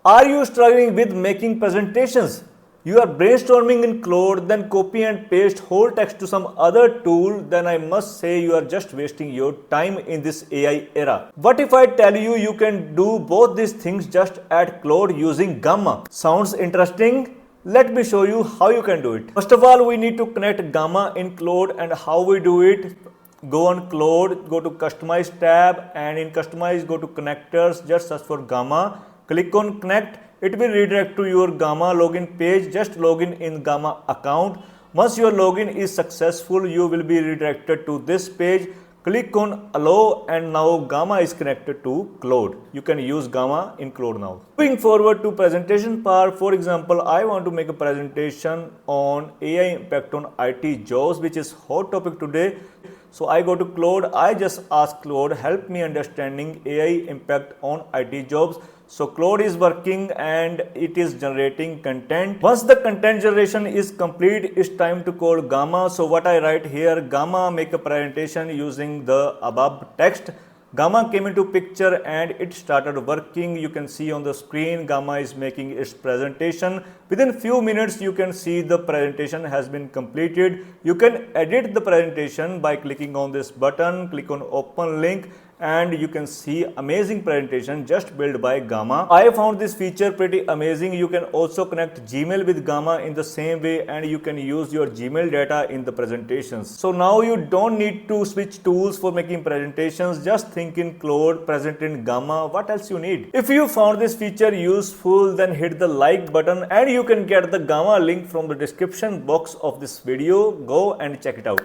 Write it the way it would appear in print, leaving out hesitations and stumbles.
Are you struggling with making presentations? You are brainstorming in Claude, then copy and paste whole text to some other tool, then I must say you are just wasting your time in this AI era. What if I tell you you can do both these things just at Claude using Gamma? Sounds interesting? Let me show you how you can do it. First of all, we need to connect Gamma in Claude, and how we do it. Go on Claude, go to Customize tab, and in Customize go to Connectors, just search for Gamma. Click on Connect. It will redirect to your Gamma login page. Just login in Gamma account. Once your login is successful, you will be redirected to this page. Click on Allow, and now Gamma is connected to Claude. You can use Gamma in Claude now. Moving forward to presentation part, for example, I want to make a presentation on AI impact on IT jobs, which is hot topic today. So I go to Claude, I just ask Claude, help me understanding AI impact on IT jobs. So Claude is working and it is generating content. Once the content generation is complete, it's time to call Gamma. So what I write here, Gamma make a presentation using the above text. Gamma came into picture and it started working. You can see on the screen, Gamma is making its presentation. Within few minutes, you can see the presentation has been completed. You can edit the presentation by clicking on this button, click on open link, and you can see amazing presentation just built by Gamma. I found this feature pretty amazing. You can also connect Gmail with Gamma in the same way, and you can use your Gmail data in the presentations. So now you don't need to switch tools for making presentations. Just think in Claude, present in Gamma. What else you need? If you found this feature useful, then hit the like button, and you can get the Gamma link from the description box of this video. Go and check it out.